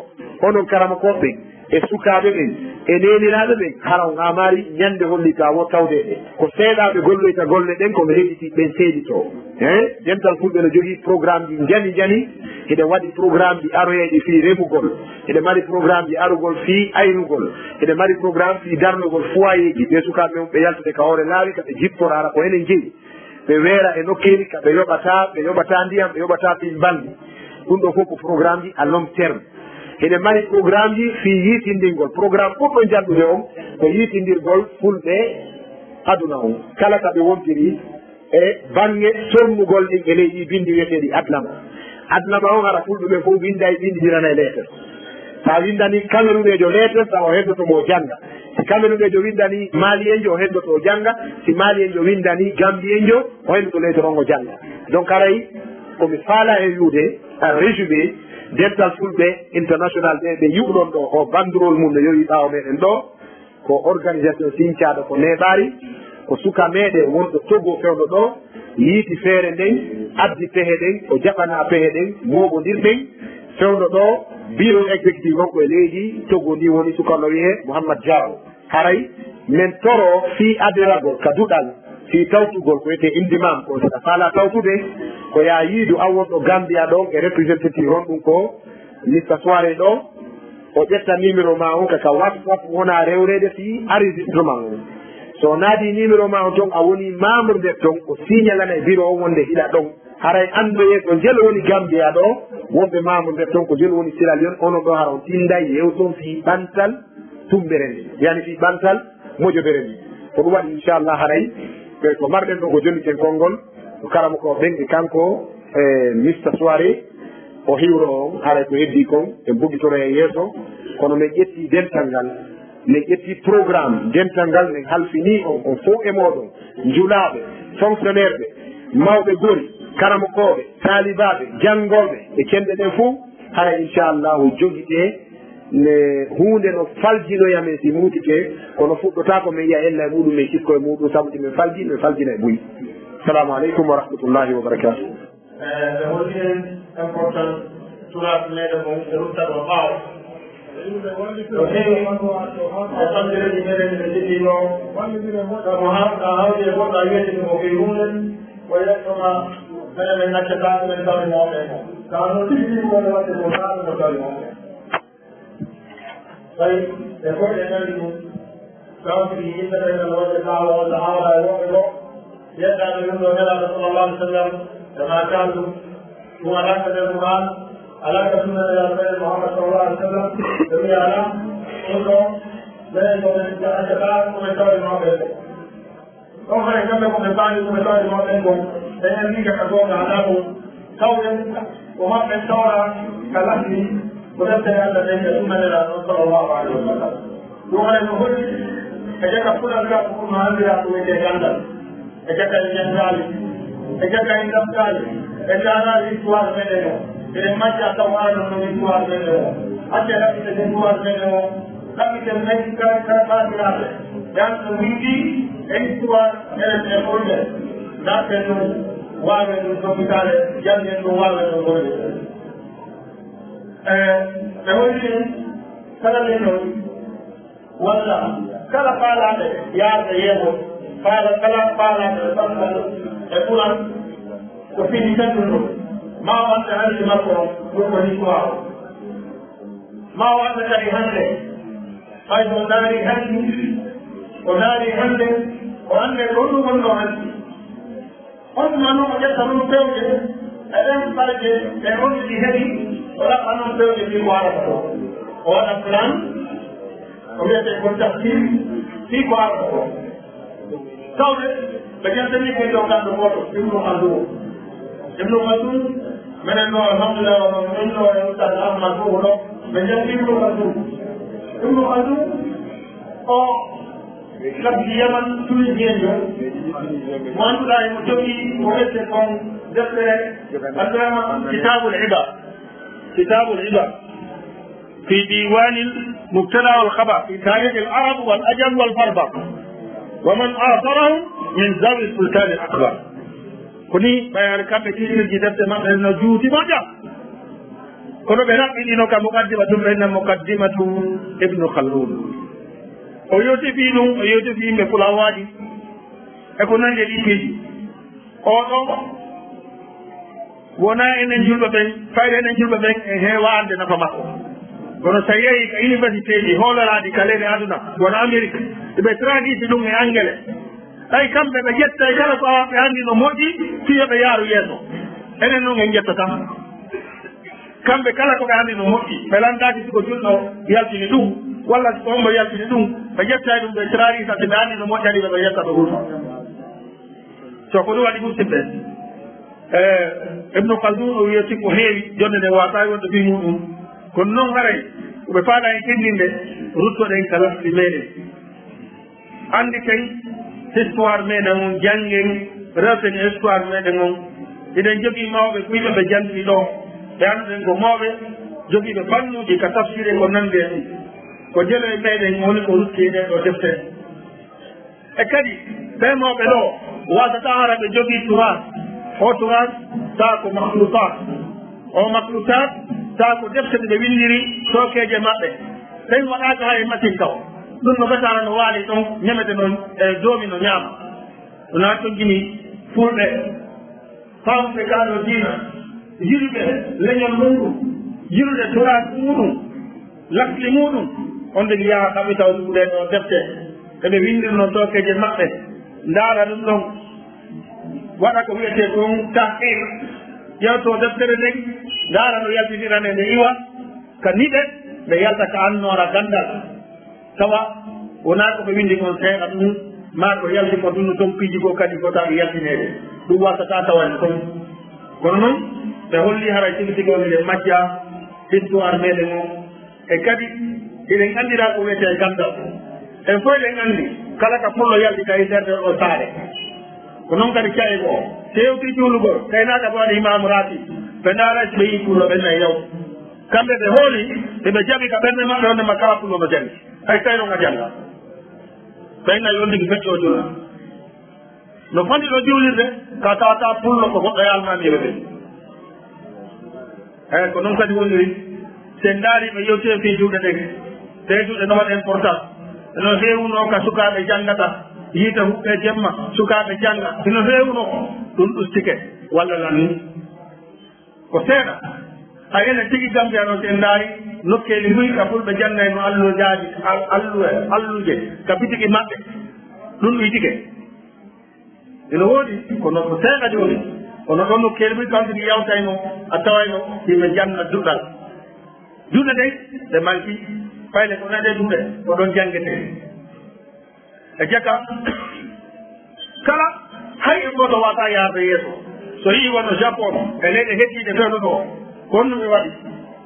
onon karama koɓɓen e sukaɓe ɓen e neniraɓe ɓen hara on amari ñande hollita wo tawdeɗe ko seeɗaɓe golloyta golle ɗen kono heɗiti ɓen seeɗito dental fulɓe no jogui programme ji jani eɗen waɗi programme ji aroyeɗi fi remugol eɗen mari programme ji arugol fi aynugol eɗen mari programme fi darnugol foyer ji ɓe sukaɓe ɓe yaltude ka hoore laawi kaɓe jiptora ara ko enen jeeyi ɓe weera e nokkeli kaɓe yoɓata ndiyam ɓe yoɓata fi balɗi ɗum ɗo fof ko programme ji à long terme eɗen mari programme ji fi yiitindingol programme ɓurɗo janɗude on ko yiitindirgol fulɓe aduna on kala kaɓe wontiri e bange sornugol ɗin e leydi bindi wiyeteɗi adnama on ara fulɓe ɓen fof winda e ɓindidirana e lettre sa windani camerunejo lettre sa o heddotomo o jangga si camerunejo windani malienjo o heddoto o jangga si malienjo windani gambienjo o heddoto lettre on o jangga donc aray komi faala e wiude a résumé dental fulɓe international ɓe yuɓɗon ɗo o bandirol mum no yowi ɓaawo meɗen ɗo ko organisation sincaɗo ko neɓari ko suka meɗen wonɗo Togo fewɗo ɗo yiiti feere nden addi pehe ɗen o jaɓana pehe ɗen moɓodirɗen fewɗo ɗo bureau exécutif on ko e leydi Togo ndi woni sukanno wiye Mouhammad Diawo haray min toro fi adiragol ka duɗal fi tawtugol ko wiyete indimam ko saɗa faala tawtude ko ya yiidu awwonɗo Gambia ɗon e représentative on ɗum ko lista soiré ɗo o ƴetta numéro ma on kaka WhatsApp wona rewrede fi enregistrement on so naadi numéro ma on ton a woni membre nder ton o signalana e bureau on wonde hiɗa ɗon haray andoye ko jeel woni Gambia ɗo wonɓe membre nder ton ko jeel woni Sierra Leone onon ɗo hara on tinday yewton fi ɓantal tumbere ndi yani fi ɓantal mojobere ndi ko ɗum waɗi inchallah haray ko marɗen ɗo ko jonniten konngol ko karama ko ɓenɗi kanko e mista soiré o hiwro on haray ko heddi kon e bugitoro e yeeso kono min ƴetti dental ngal min ƴetti programme dental ngal min halfini on fof e moɗon julaɓe fonctionnaire ɓe mawɓe gori karama koɓe talibaɓe janggoɓe e kenɗe ɗen fof hara inchallahu joguite ne hunde no faljinoyamen si mutike kono fuɗɗota ko min yiya ella e muɗum min cikko e muɗum saabu ɗi min faljina e ɓuyi assalamu aleykum wa rahmatullahi wa barakatuh ɓe hollinen important turaɓe meɗen mo ɓe ruttaɗo ɓaawo so heewi e famdireji meɗen ɓe jiɗɗino sabu a hawdi e goɗɗo a wiyetini mo fi hunden o yettoma mene men gaccata men tawi mawɓe sa noon ɗiɗi wone wadde ko taɗo mo tawi mawɓe tawi ɓe fof ɓe nandi ɗum kawtiri yimɓe ɓe men wonde ɓaawo walla hawla e woɓɓe ɗo yettaɓe ɗum ɗo nelaɗo sallallah alih w sallam kama kaldu ɗum alaka nder Qur'an alaka sunna nder almeɗen Muhammad sallallah alih w sallam ɓe wiya ala ɗum ɗo minen komin gaccata komin tawi mawɓe ɓe ɗon hay kamɓe koɓe paani koɓe tawi mawɓen ko enen wiga ka gonga ala ɗum tawɗen ko maɓɓe tawra ka lasni ko deftere Allah nden e sunna nder almeɗen sallallahu alaihi wa sallam ɗum aɗa no holli e jaka fuɗal ka ko ɗum andira ko wiyete gandal e jaka e janggali e jaka e gabtali e jaraali histoire meɗen o eɗen majja taw ara non histoire meɗen o acce ɗaɓɓite histoire meɗen o ɗaɓɓite nayi kala faatiraɓe yan so wiɗi e histoire eɗen e ɓolɓe darten ɗum wawe ɗum sofitare jangen ɗum wawe ɗum gonde ɓe hollini kala lennoon walla kala faalaɓe yaarde yeeho kala faalaɓe ɓangal e ɓuran ko fini tanɗum ɗum ma wonde hannde makko ɗum ko histoire ma wonde kadi hannde hay so daari hannde o daari hannde o hannde ko ɗum wonno hannde on ma noon o ƴetta ɗum pewje eɗen ɓalje e honɗiɗi heɗi o ɗaɓɓa noon pewje fi ko arata ko o waɗa plan o wiyete ko tafsir fi ko arata ko tawde ɓe ƴettani koy ɗo kamɓe goto ibnu Khaldun minen ɗo alhamdulillah ono min ɗo e ustad ahmad fof ɗo ɓe ƴetti ibnu Khaldun o labdi yaman tunisien jo mo annduɗa emo jogii ko wiyete kon deftere andema kitabul iba fi diwani mubtada wal khabar fi tarikh al arab wal ajam wal farbar wa man atharahum min zawi sultan al akbar koni ɓayare kamɓe titirji defte maɓɓe no juuti moƴƴa kono ɓe raɓɓiɗino ka muqaddima ɗum ɓenna muqaddimatu ibnu Khaldun o yewtifi ɗum o yewtifi yimɓe fulawaji e ko nande ɗiɗiji oɗo wona enen julɓe ɓen fayde enen julɓe ɓen e heewa ande nafa makko kono so yeehi ka université ji hooloraaɗi kalede aduna wona Amérique ɓe tradisi ɗum e anglais ay kamɓe ɓe ƴettay kala ko awaɓe anndi no moƴƴi fiyoɓe yaaru yeeso enen noon en ƴetta tan kamɓe kala ko ɓe anndi no moƴƴi ɓe landaki siko julɗo yaltini ɗum walla siko hombo yaltini ɗum ɓe ƴettay ɗum ɓe tradisa so ɓe anndi no moƴƴani ɓe yetta ɓe huuto so ko ɗum waɗi musidɓe Ibnu Khaldun o wiyeti ko heewi jonde nde wata wonde fi muɗum kono noon haray koɓe faaɗa e kendinde ruttoɗen ka lasɗi meɗen andi ken histoire meɗen on janggen rewten histoire meɗen on eɗen jogii mawɓe kuyɓe ɓe jangɗi ɗo ɓe annduɗen ko mawɓe jogiiɓe fannuji ka tafsire ko nande ɗum ko jelo e meɗen woni ko rutti ɗen ɗo deftere e kadi ɓe mawɓe ɗo wasata hara ɓe jogii turas o turas taa ko mahlutat o mahlutat taa ko deftere ɓe windiri tokeje maɓɓe ɓen waɗaka ha e machine taw ɗum no gatara no waali ɗon ñamete no e joomi no ñaama wona to jini fulɓe famɓe kaɗo diina yirɓe leñol muɗum yirde turas muɗum lasli muɗum on de wiya kamɓe taw ɗuɗen ɗo defte eɓe windirno tokeje maɓɓe ndaara ɗum ɗon waɗa ko wiyete ɗum tahqir ƴewto deftere nden ndaara no yaltinirane nde iwa ka niɗe ɓe yalta ka annora gandal tawa wona ko ɓe windi on seeɗa ɗum ma ko yalti ko ɗum no tompiji ko kadi fotaɓe yaltinede ɗum wasata tawani toon kono noon ɓe holli haray tigi tigi on eɗen majja histoire meɗen o e kadi eɗen andira ko wiyete gandal en fof eɗen andi kala ka pullo yalti ka e nder o saare ko noon kadi caye ko sewti juulugol kaynaka ɓe waɗi imamu rati ɓe ndaara ɓe yi pullo ɓenne yaw kamɓe ɓe hooli eɓe jaɓi ka ɓernde maɓɓe ondema kala pullo no jangi hay taynonga janga ɓenna yondigi fecco julna no fandi ɗo juulirde ka tawata pullo ko goɗɗo yalmami yeɓe ɓe eyi ko noon kadi woniri sen ndaari ɓe yewtee fi juuɗe ɗen te juuɗe no waɗa importance no heewuno ka sukaaɓe janngata yiita huɓɓe jemma sukaaɓe jannga ino heewuno ɗum ɗustike walla lan ni ko seeɗa a ene tigi Gambia noon sen ndaari nokkeeli huyka fulɓe janngay no allujaaji alluje ka bitiki maɓɓe ɗum ɗuytike ino woodi kono ko seeɗa jooni kono ɗon nokkeeli muy kamtini yawtayno a tawayno yimɓe janna duɗɗal juɗe ɗen ɗe manki fayde ko naɗe ɗuɗe ko ɗon janngete e jaka kala hay e goto wata yarde yeeso so yii wono Japon e leyɗe heddiɗe fewno ɗo konno ɓe waɗi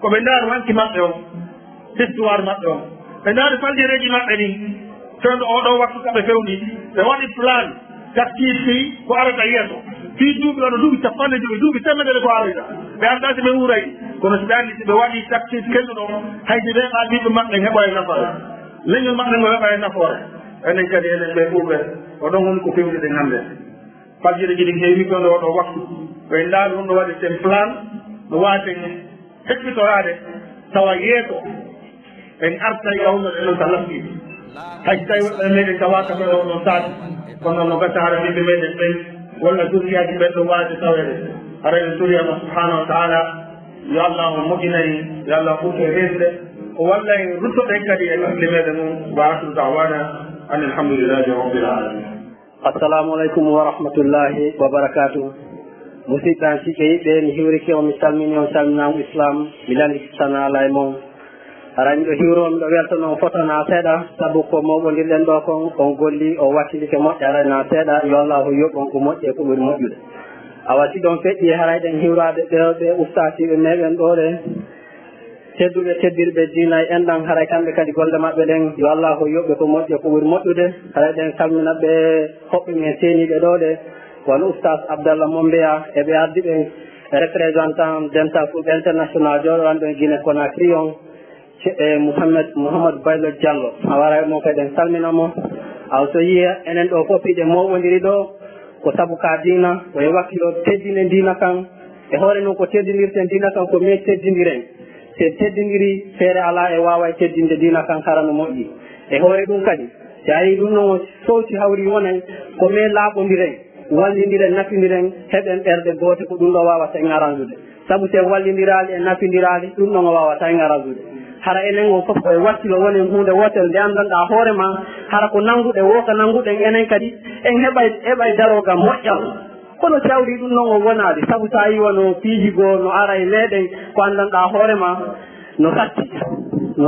koɓe ndaari wanki maɓɓe o histoire maɓɓe o ɓe ndaari faljereji maɓɓe ɗin fewndo oɗo waktu kamɓe fewni ɓe waɗi plan taktiit fi ko arata yeeso fi duuɓi oɗo duuɓi capanɗe joyi duuɓi temedere ko arayta ɓe annda si ɓe wuuray kono si ɓe anndi si ɓe waɗi taktiit kelluɗo hayde ɓe ɓa ɓiɓɓe maɓɓe heɓa e nafoore leñol maɓɓe ngo heɓa e nafoore enen kadi enen ɓe ɓuuɓe oɗon woni ko fewniɗe hannde fajjire jiɗi heewi fewndo oɗo waktu ɓe ndaari ɗum no waɗi ten plan no waaten heɓɓitoraade tawa yeeso en artay gawno ɗenon ta laftiɗi hay so tawi woɓɓe meɗen tawaka ɓeɗo ɗon saati kono no gasa hara ɓiɓɓe meɗen ɓen walla duriyaji ɓen ɗo waade tawede hara en duriyama subhanahu wa taala yo allah o moƴƴinayi yo allah ɓurto e resde o walla en ruttoɗen kadi e ɓiɓɓe meɗen mum wa asru dawana an alhamdulillahi rabbil alamin. assalamu aleykum wa rahmatullahi wa barakatuh. musidɗan sikke yiɓɓe mi hiwrike on mi salmini on salminamu islam mi landi sana ala e moon arani ɗo hiwromi ɗo weltono fotana seeɗa saabu ko mawɓodirɗen ɗo kon on golli o wattidike moƴƴe arana seeɗa yo allahu yoɓon ko moƴƴe ko ɓuri moƴƴude a watti ɗon feƴƴi harayɗen hiwrade ɗewɗe ustasiɓe meɗen ɗo ɗe tedduɓe teddirɓe diina e enɗan haray kamɓe kadi golle maɓɓe ɗen yo allahu yoɓɓe ko moƴƴe ko ɓuri moƴƴude harayɗen salminaɓe hoɓɓe men seeniɓe ɗo ɗe wono oustas abdallah mombeya eɓe ardi ɓen représentant dental food international joɗoɗan ɗon guine conakry on mouhamadou baylo diallo a wara mo kadi en salminamo aw so yiya enen ɗo fof piɗe mawɓodiri ɗo ko saabu ka diina oye wakkilo teddine diina kan e hoore noon ko teddinirten diina kan ko min teddidiren se teddidiri feere ala e wawa teddinde diina kan harano moƴƴi e hoore ɗum kadi si a yi ɗum noon sowsi hawri wonen ko min laaɓodiren wallidiren nafidiren heɓen ɓerɗe goote ko ɗum ɗo wawata en arrange saabu se wallidirali e nafidirali ɗum ɗon o wawata en arrange hara enen o fof koye wakkilo wonen hunde wotere nde andanɗa hoore ma hara ko nannguɗe woka nannguɗen enen kadi en heɓay darogam moƴƴal kono cawri ɗum noon o wonade saabu sa yi wono piiji goo no ara e meɗen ko andanɗa hoore ma no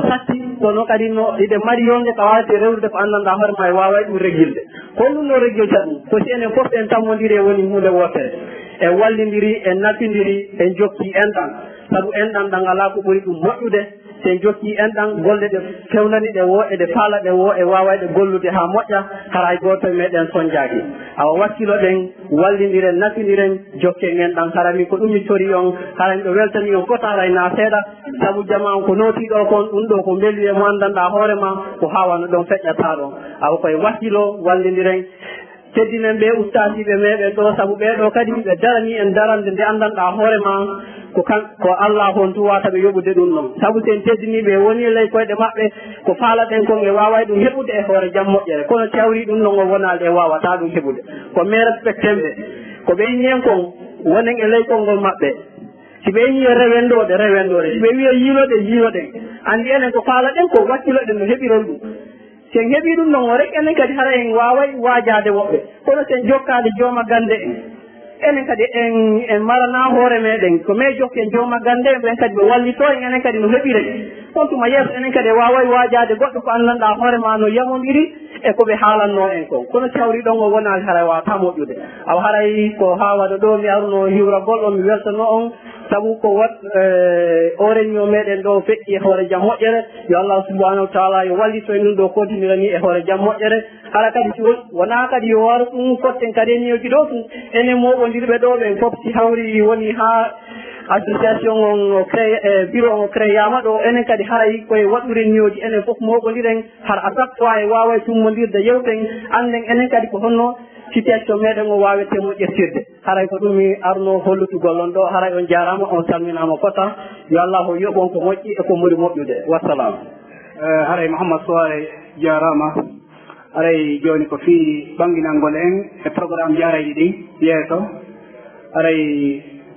satti kono kadi no iɗe mari yonde ko wawete rewrude ko andanɗa hoore ma e wawa ɗum reggilde kono ɗum no reggilta ɗum so si enen fof en tammodiri e woni hunde wotere en wallidiri en nafidiri en jokki enɗan saabu enɗan ɗan ala ko ɓuri ɗum moƴƴude sen jokki enɗan golle ɗe fewnani ɗe wo eɗe faala ɗe wo e wawayɗe gollude ha moƴƴa hara hay goto meɗen soñjaki awa wakkilo ɗen wallidiren nafidiren jokken enɗan harami ko ɗum mi tori on harami ɗo weltani on fota haray na seeɗa saabu jama on ko notiɗo kon ɗum ɗo ko belli e mo andanɗa hoore ma ko hawano ɗon feƴƴata ɗon awa koye wakkilo wallidiren teddinen ɓe ustasiɓe meɗen ɗo saabu ɓeɗo kadi ɓe darani en darande nde andanɗa hoore ma ko Allah on duwataɓe yoɓude ɗum ɗon saabu sen teddiniɓe woni ley koyɗe maɓɓe ko faalaɗen kon e waway ɗum heɓude e hoore jam moƴƴere kono cawri ɗum ɗon o wonalde e wawata ɗum heɓude ko mais respectemɓe ko ɓe innien kon wonen e ley konngol maɓɓe si ɓe yi rewenɗoɗe si ɓe wiya yiiloɗen andi enen ko faalaɗen ko wakkiloɗen no heɓiron ɗum sen heeɓi ɗum ɗon o rek enen kadi hara en waway wajade woɓɓe kono sen jokkade jooma gande enen kadi en marana hoore meɗen ko mais jokken jooma gande ɓen kadi ɓe wallito en enen kadi no heeɓire on tuma yeeso enen kadi waway wajade goɗɗo ko andanɗa hoore ma no yamodiri e koɓe haalanno en kon kono cawri ɗon o wonani haray wawata moƴƴude awa haray ko hawada ɗo mi arno hiwragol on mi weltano on saabu ko wat o réunion meɗen ɗo feƴƴi e hoore jam moƴƴere yo allah subhanahu wa taala yo wallito e ɗum ɗo continuirani e hoore jam moƴƴere hara kadi si wona kadi yo waro ɗum fotten kadi en ñoji ɗo tum enen moɓodirɓe ɗo ɓen fof si hawri woni ha association on bureau on créyama ɗo enen kadi haray koye waɗuren ñooji enen fof moɓodiren har à chaque fois e wawa tummodirde yewten anden enen kadi ko honno situation meɗen o wawete moƴƴirtirde haray ko ɗum mi arno hollutugol on ɗo haray on jarama on salminama fota yo allah o yoɓon ko moƴƴi e ko ɓuri moƴƴude wassalam. haray mouhammad soware jarama haray joni ko fi ɓanginalngol en e programme jarayɗi ɗi yeeso haray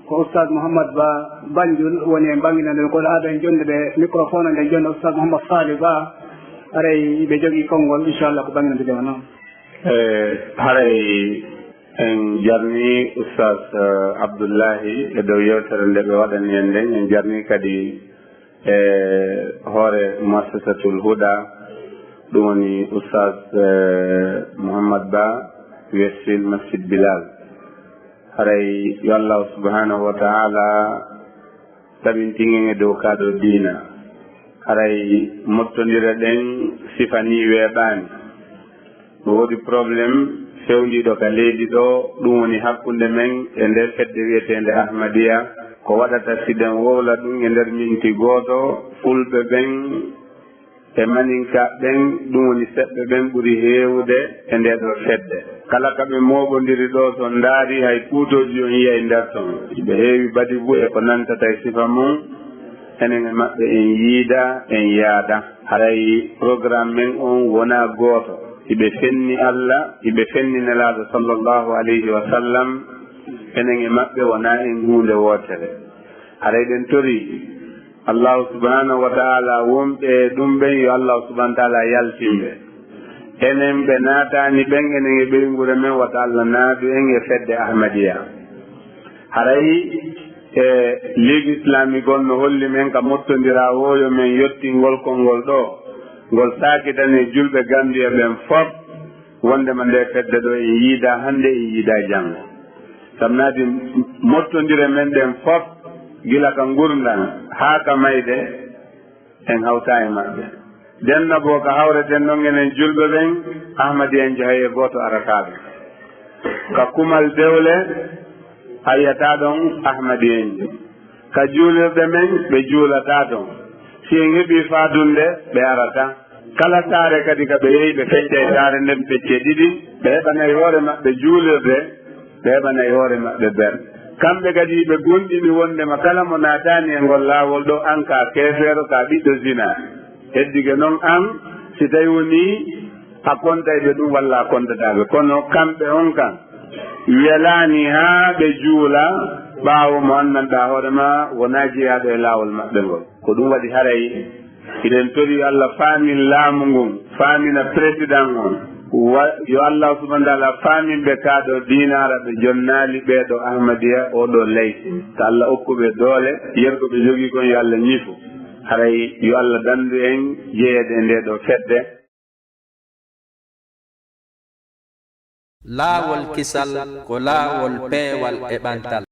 ko oustad mouhammad ba banjul woni en ɓanginande koɗo aada en jonde ɓe microphone o nden jonde oustad mouhammad sali ba haray ɓe jogui konngol inchallah ko ɓanginande dewa noon haray en jarni oustaz abdoullahi e dow yewtere nde ɓe waɗani en nden en jarni kadi e hoore muassasatul huɗa ɗum woni oustaz mouhammad ba westil masjid bilal haray yo allah subhanahu wa taala tabintingen e dow kaɗo diina haray mottodira ɗen sifani weeɓani woodi probléme fewniɗo ka leydi ɗo ɗum woni hakkunde men e nder fedde wiyetende ahmadiya ko waɗata siɗen wowla ɗum e nder minti gooto fulɓe ɓen e maninka ɓen ɗum woni seɓɓe ɓen ɓuri heewde e nde ɗo fedde kala ka ɓe mooɓondiri ɗo so ndaari hay kuutoji on yiya e nder ton ɓe heewi badi bu e ko nantata e sifa mum enen e maɓɓe en yiida en yaada haray programme men on wona gooto iɓe fenni Allah iɓe fenni nelaaɗo sallllahu alayhi wa sallam enen e maɓɓe wona en huunde wootere haray ɗen tori allahu subhanahu wa taala wonɓe ɗum ɓen yo allahu subahana taala yaltimɓe enen ɓe naatani ɓen enen e ɓeygure men wata Allah naadu en e fedde ahmadiya haray e ligue islamique on no holli men ka mottodira woyo men yettingol konngol ɗo ngol saakitane julɓe Gambia ɓen fof wondema nde fedde ɗo en yiida hannde en yiida janngo sabu naati mottodire men ɗen fof gila ka gurdan haa ka mayde en hawta e maɓɓe denno bo ko hawreten ɗon enen julɓe ɓen ahmadi en jehay e gooto arataɓe ka kumal dewle a yiyata ɗon ahmadi en ji ka juulirɗe men ɓe juulata ɗon si en heeɓi faadunde ɓe arata kala saare kadi ka ɓe yehi ɓe fecce e saare nden pecce ɗiɗi ɓe heɓanayi hoore maɓɓe juulirde ɓe heɓanayi hoore maɓɓe bernde kamɓe kadi ɓe gonɗini wondema kala mo naatani e ngol laawol ɗo an ka keefeero ka ɓiɗɗo zina heddige noon an si tawi woni a kontayɓe ɗum walla a kontataɓe kono kamɓe on kan welani haa ɓe juula ɓaawo mo anndanɗa hoorema wona jeyaɗo e laawol maɓɓe ngol ko ɗum waɗi haray iɗen tori Allah faamin laamu ngun faamina président on yo Allah subahana taala faaminɓe kaaɗo dinara ɓe jonnaali ɓeeɗo ahmadiya oɗo leydi so Allah okkuɓe doole yergo ɓe jogii kon yo Allah ñifu haray yo Allah dandu en jeeyede e nde ɗo fedde laawol kisal ko laawol peewal e ɓantal